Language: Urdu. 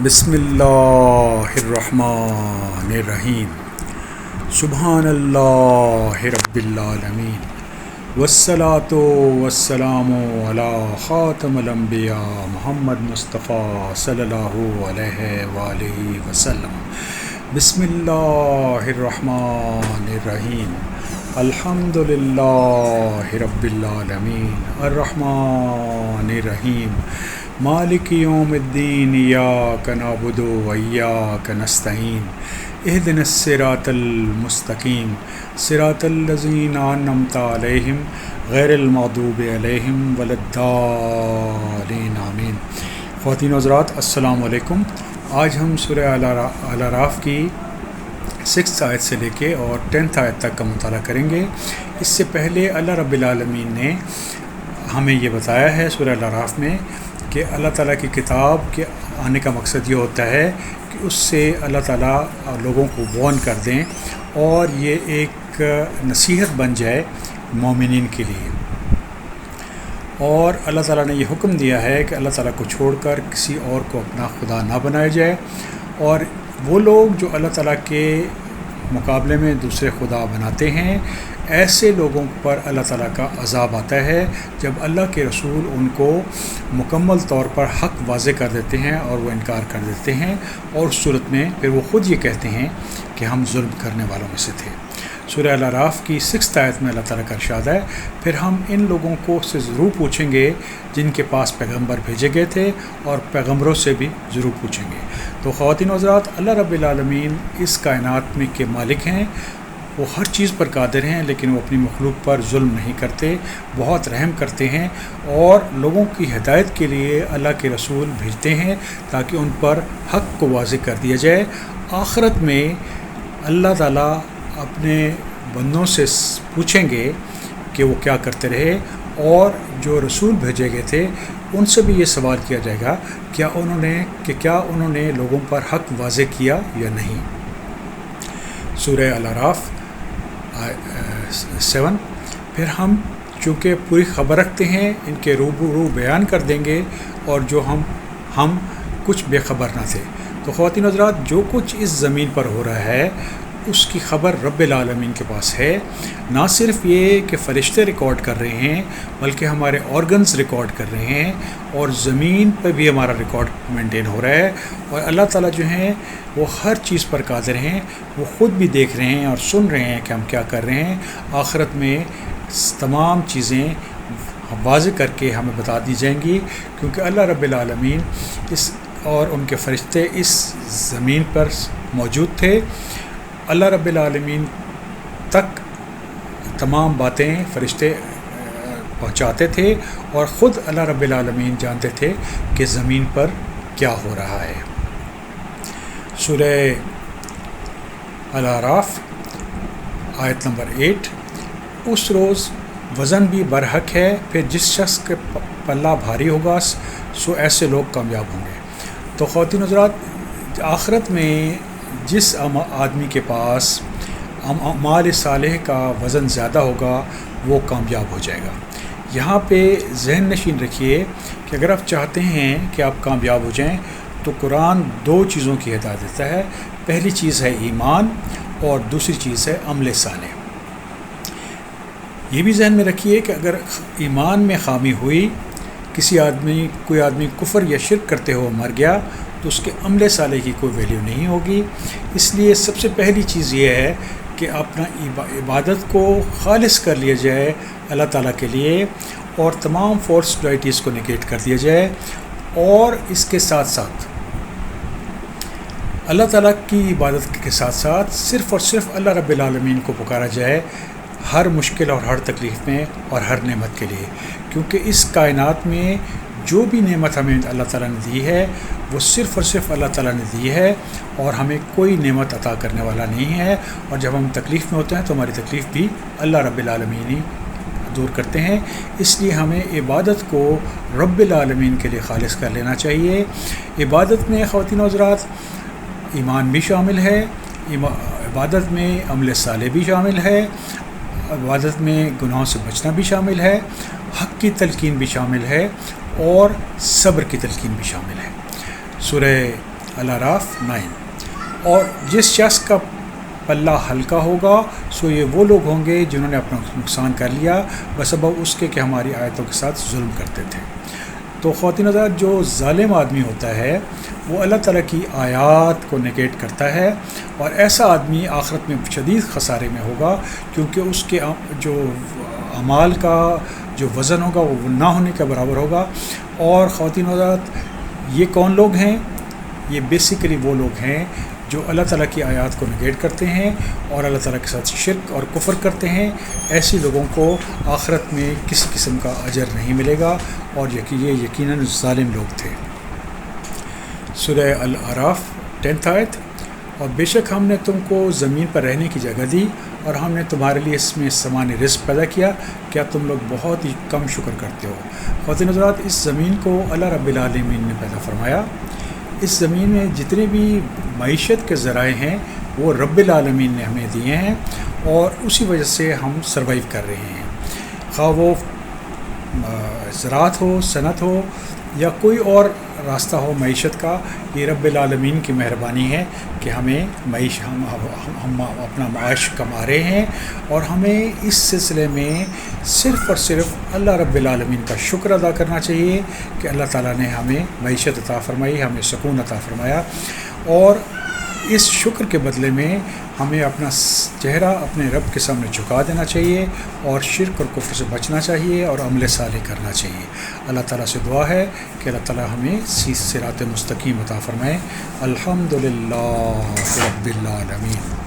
بسم اللہ الرحمن الرحیم سبحان اللہ رب العالمین والصلاة والسلام علی خاتم الانبیاء محمد مصطفیٰ صلی اللہ علیہ وآلہ وسلم۔ بسم اللہ الرحمن الرحیم الحمد للہ رب العالمین الرحمن الرحیم مالک یوم الدین ایاک نعبد و ایاک نستعین اہدنا الصراط المستقیم صراط الذین انعمت علیہم غیر المغضوب علیہم ولا الضالین آمین۔ خواتین و حضرات السلام علیکم۔ آج ہم سورہ الاعراف کی 6 آیت سے لے کے اور 10 آیت تک کا مطالعہ کریں گے۔ اس سے پہلے اللہ رب العالمین نے ہمیں یہ بتایا ہے سورہ الاعراف میں کہ اللہ تعالیٰ کی کتاب کے آنے کا مقصد یہ ہوتا ہے کہ اس سے اللہ تعالیٰ لوگوں کو وارن کر دیں اور یہ ایک نصیحت بن جائے مومنین کے لیے۔ اور اللہ تعالیٰ نے یہ حکم دیا ہے کہ اللہ تعالیٰ کو چھوڑ کر کسی اور کو اپنا خدا نہ بنایا جائے، اور وہ لوگ جو اللہ تعالیٰ کے مقابلے میں دوسرے خدا بناتے ہیں، ایسے لوگوں پر اللہ تعالیٰ کا عذاب آتا ہے جب اللہ کے رسول ان کو مکمل طور پر حق واضح کر دیتے ہیں اور وہ انکار کر دیتے ہیں، اور اس صورت میں پھر وہ خود یہ کہتے ہیں کہ ہم ظلم کرنے والوں میں سے تھے۔ سورہ الاعراف کی 6 آیت میں اللہ تعالیٰ کا ارشاد ہے، پھر ہم ان لوگوں کو سے ضرور پوچھیں گے جن کے پاس پیغمبر بھیجے گئے تھے، اور پیغمبروں سے بھی ضرور پوچھیں گے۔ تو خواتین و حضرات، اللہ رب العالمین اس کائنات میں کے مالک ہیں، وہ ہر چیز پر قادر ہیں، لیکن وہ اپنی مخلوق پر ظلم نہیں کرتے، بہت رحم کرتے ہیں، اور لوگوں کی ہدایت کے لیے اللہ کے رسول بھیجتے ہیں تاکہ ان پر حق کو واضح کر دیا جائے۔ آخرت میں اللہ تعالیٰ اپنے بندوں سے پوچھیں گے کہ وہ کیا کرتے رہے، اور جو رسول بھیجے گئے تھے ان سے بھی یہ سوال کیا جائے گا کیا انہوں نے لوگوں پر حق واضح کیا یا نہیں۔ سورہ الاعراف 7۔ پھر ہم چونکہ پوری خبر رکھتے ہیں، ان کے روبرو بیان کر دیں گے، اور جو ہم کچھ بے خبر نہ تھے۔ تو خواتین حضرات، جو کچھ اس زمین پر ہو رہا ہے اس کی خبر رب العالمین کے پاس ہے۔ نہ صرف یہ کہ فرشتے ریکارڈ کر رہے ہیں، بلکہ ہمارے آرگنز ریکارڈ کر رہے ہیں، اور زمین پہ بھی ہمارا ریکارڈ مینٹین ہو رہا ہے، اور اللہ تعالیٰ جو ہیں وہ ہر چیز پر قادر ہیں، وہ خود بھی دیکھ رہے ہیں اور سن رہے ہیں کہ ہم کیا کر رہے ہیں۔ آخرت میں تمام چیزیں واضح کر کے ہمیں بتا دی جائیں گی، کیونکہ اللہ رب العالمین اور ان کے فرشتے اس زمین پر موجود تھے۔ اللہ رب العالمین تک تمام باتیں فرشتے پہنچاتے تھے، اور خود اللہ رب العالمین جانتے تھے کہ زمین پر کیا ہو رہا ہے۔ سورہ الاعراف آیت نمبر 8۔ اس روز وزن بھی برحق ہے، پھر جس شخص کے پلہ بھاری ہوگا سو ایسے لوگ کامیاب ہوں گے۔ تو خواتین حضرات، آخرت میں جس آدمی کے پاس اعمال صالح کا وزن زیادہ ہوگا وہ کامیاب ہو جائے گا۔ یہاں پہ ذہن نشین رکھیے کہ اگر آپ چاہتے ہیں کہ آپ کامیاب ہو جائیں تو قرآن 2 چیزوں کی ہدایت دیتا ہے۔ پہلی چیز ہے ایمان، اور دوسری چیز ہے عمل صالح۔ یہ بھی ذہن میں رکھیے کہ اگر ایمان میں خامی ہوئی، کوئی آدمی کفر یا شرک کرتے ہو مر گیا، تو اس کے عمل صالح کی کوئی ویلیو نہیں ہوگی۔ اس لیے سب سے پہلی چیز یہ ہے کہ اپنا عبادت کو خالص کر لیا جائے اللہ تعالیٰ کے لیے، اور تمام فالس ڈائٹیز کو نگیٹ کر دیا جائے، اور اس کے ساتھ ساتھ اللہ تعالیٰ کی عبادت کے ساتھ ساتھ صرف اور صرف اللہ رب العالمین کو پکارا جائے ہر مشکل اور ہر تکلیف میں اور ہر نعمت کے لیے، کیونکہ اس کائنات میں جو بھی نعمت ہمیں اللہ تعالیٰ نے دی ہے وہ صرف اور صرف اللہ تعالیٰ نے دی ہے، اور ہمیں کوئی نعمت عطا کرنے والا نہیں ہے۔ اور جب ہم تکلیف میں ہوتے ہیں تو ہماری تکلیف بھی اللہ رب العالمین ہی دور کرتے ہیں۔ اس لیے ہمیں عبادت کو رب العالمین کے لیے خالص کر لینا چاہیے۔ عبادت میں خواتین و حضرات ایمان بھی شامل ہے، عبادت میں عمل صالح بھی شامل ہے، عبادت میں گناہوں سے بچنا بھی شامل ہے، حق کی تلقین بھی شامل ہے، اور صبر کی تلقین بھی شامل ہے۔ سورہ الاعراف 9۔ اور جس شخص کا پلہ ہلکا ہوگا سو یہ وہ لوگ ہوں گے جنہوں نے اپنا نقصان کر لیا بسبب اس کے کہ ہماری آیتوں کے ساتھ ظلم کرتے تھے۔ تو خواتین حضرات، جو ظالم آدمی ہوتا ہے وہ اللہ تعالیٰ کی آیات کو نگیٹ کرتا ہے، اور ایسا آدمی آخرت میں شدید خسارے میں ہوگا، کیونکہ اس کے جو اعمال کا جو وزن ہوگا وہ نہ ہونے کے برابر ہوگا۔ اور خواتین حضرات، یہ کون لوگ ہیں؟ یہ بیسیکلی وہ لوگ ہیں جو اللہ تعالیٰ کی آیات کو نگیٹ کرتے ہیں اور اللہ تعالیٰ کے ساتھ شرک اور کفر کرتے ہیں۔ ایسی لوگوں کو آخرت میں کسی قسم کا اجر نہیں ملے گا، اور یہ یقیناً ظالم لوگ تھے۔ سورہ الاعراف 10 آیت۔ اور بے شک ہم نے تم کو زمین پر رہنے کی جگہ دی اور ہم نے تمہارے لیے اس میں سامان رزق پیدا کیا، کیا تم لوگ بہت ہی کم شکر کرتے ہو؟ خواتین حضرات، اس زمین کو اللہ رب العالمین نے پیدا فرمایا۔ اس زمین میں جتنے بھی معیشت کے ذرائع ہیں وہ رب العالمین نے ہمیں دیے ہیں، اور اسی وجہ سے ہم سروائیو کر رہے ہیں، خواہ وہ زراعت ہو، صنعت ہو، یا کوئی اور راستہ ہو معیشت کا۔ یہ رب العالمین کی مہربانی ہے کہ ہم اپنا معاش کما رہے ہیں، اور ہمیں اس سلسلے میں صرف اور صرف اللہ رب العالمین کا شکر ادا کرنا چاہیے کہ اللہ تعالیٰ نے ہمیں معیشت عطا فرمائی، ہمیں سکون عطا فرمایا، اور اس شکر کے بدلے میں ہمیں اپنا چہرہ اپنے رب کے سامنے جھکا دینا چاہیے، اور شرک اور کفر سے بچنا چاہیے، اور عمل صالح کرنا چاہیے۔ اللہ تعالیٰ سے دعا ہے کہ اللہ تعالیٰ ہمیں صراط مستقیم عطا فرمائے۔ الحمدللہ رب العالمین۔